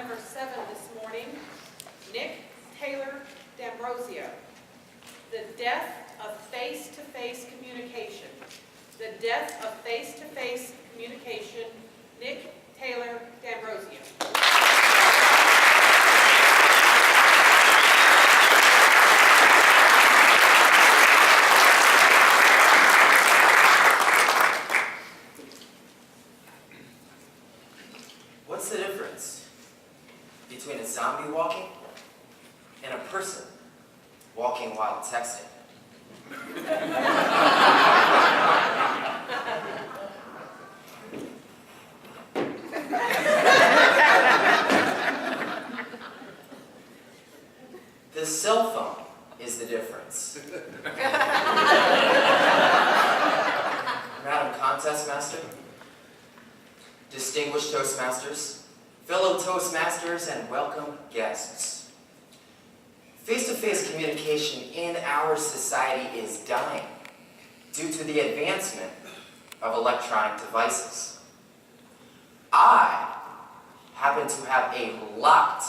number 7 this morning, Nick Taylor D'Ambrosio. The death of face-to-face communication. The death of face-to-face communication, Nick Taylor D'Ambrosio. What's the difference between a zombie walking and a person walking while texting? The cell phone is the difference. Madam Contest Master, distinguished Toastmasters, fellow Toastmasters, and welcome guests. Face-to-face communication in our society is dying due to the advancement of electronic devices. I happen to have a lot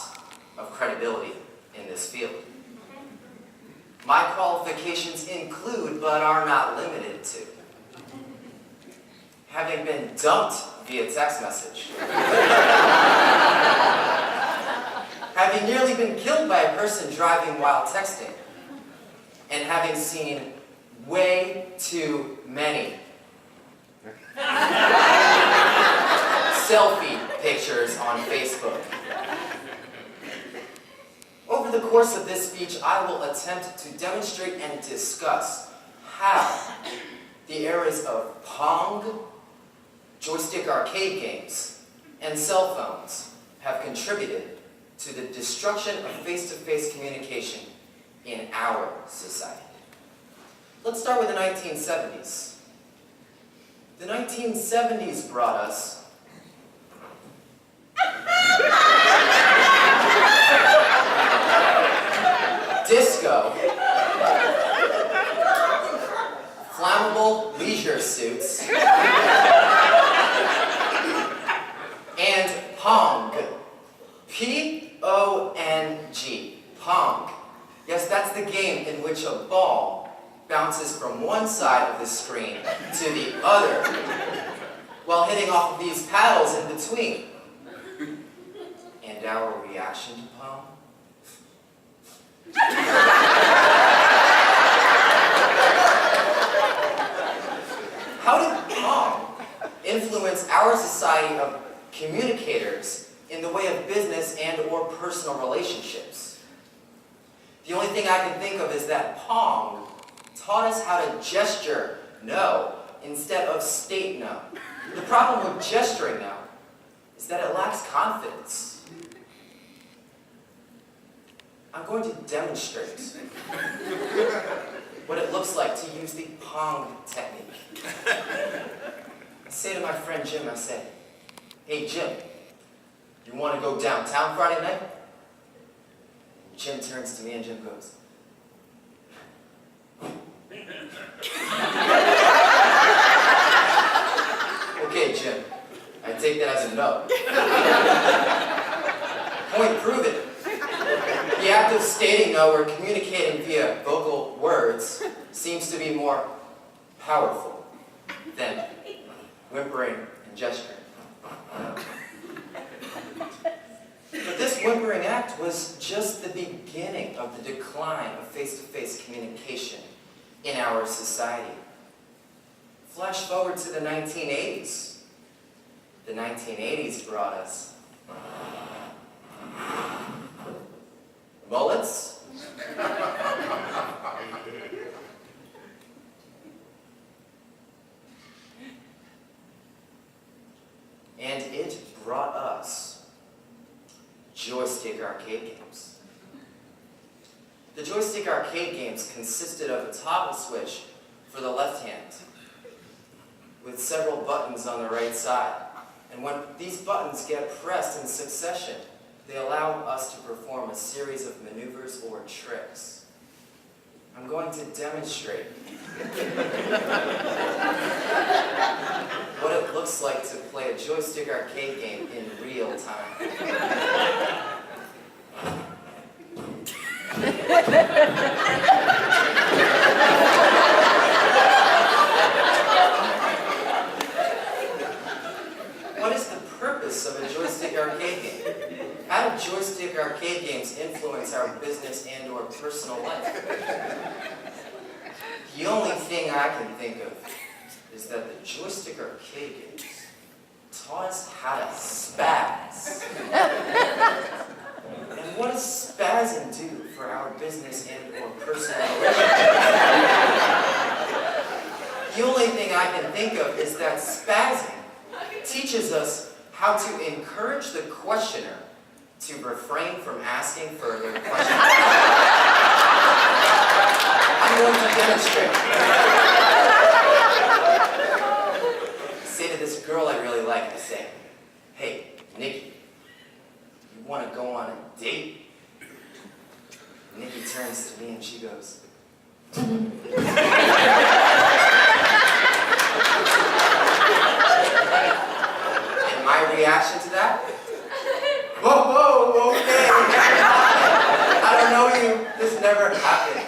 of credibility in this field. My qualifications include, but are not limited to, having been dumped via text message, having nearly been killed by a person driving while texting, and having seen way too many selfie pictures on Facebook. Over the course of this speech, I will attempt to demonstrate and discuss how the eras of Pong, joystick arcade games, and cell phones have contributed to the destruction of face-to-face communication in our society. Let's start with the 1970s. The 1970s brought us disco, flammable leisure suits, and Pong. P-O-N-G. Pong. Yes, that's the game in which a ball bounces from one side of the screen to the other while hitting off of these paddles in between. And our reaction to Pong? How did Pong influence our society of communicators in the way of business and or personal relationships? The only thing I can think of is that Pong taught us how to gesture no instead of state no. The problem with gesturing no is that it lacks confidence. I'm going to demonstrate what it looks like to use the Pong technique. I say to my friend Jim, I say, "Hey Jim, you want to go downtown Friday night?" Jim turns to me and Jim goes, "Okay, Jim, I take that as a no." Point proven. The act of stating no or communicating via vocal words seems to be more powerful than whimpering and gesturing. But this whimpering act was just the beginning of the decline of face-to-face communication in our society. Flash forward to the 1980s. The 1980s brought us mullets, and it brought us joystick arcade games. The joystick arcade games consisted of a toggle switch for the left hand with several buttons on the right side. And when these buttons get pressed in succession, they allow us to perform a series of maneuvers or tricks. I'm going to demonstrate what it looks like to play a joystick arcade game in real time. purpose of a joystick arcade game? How do joystick arcade games influence our business and or personal life? The only thing I can think of is that the joystick arcade games taught us how to spaz. And what does spazzing do for our business and or personal life? The only thing I can think of is that spazzing teaches us how to encourage the questioner to refrain from asking further questions. I'm going to demonstrate. Say to this girl I really like, I say, "Hey, Nikki, you want to go on a date?" Nikki turns to me and she goes, and my reaction to that? Whoa, okay. I don't know you. This never happened.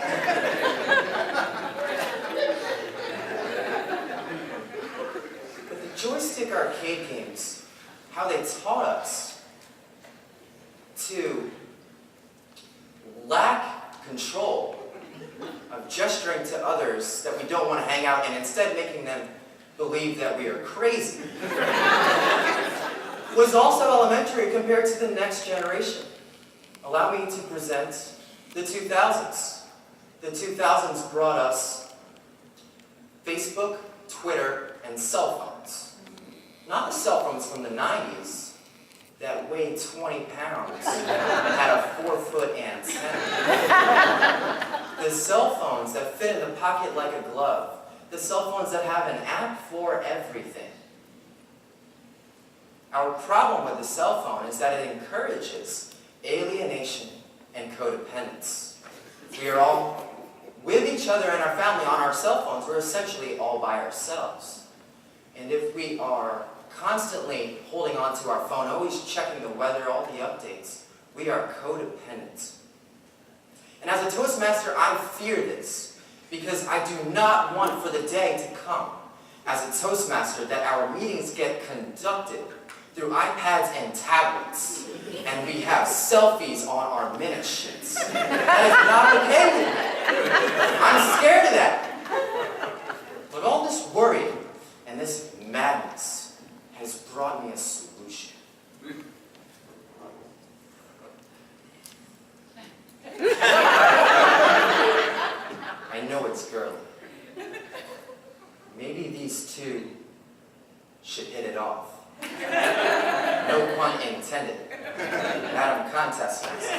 But the joystick arcade games, how they taught us to lack control of gesturing to others that we don't want to hang out and instead making them believe that we are crazy, was also elementary compared to the next generation. Allow me to present the 2000s. The 2000s brought us Facebook, Twitter, and cell phones. Not the cell phones from the 90s that weighed 20 pounds and had a 4-foot antenna. The cell phones that fit in the pocket like a glove. The cell phones that have an app for everything. Our problem with the cell phone is that it encourages alienation and codependence. We are all with each other and our family on our cell phones. We're essentially all by ourselves. And if we are constantly holding on to our phone, always checking the weather, all the updates, we are codependent. And as a Toastmaster, I fear this because I do not want for the day to come as a Toastmaster that our meetings get conducted through iPads and tablets, and we have selfies on our minute sheets. That is not okay with me. I'm scared of that. But all this worry and this madness has brought me a solution. I know it's girly. Maybe these two should hit it off. No pun intended. Madam Contest Master.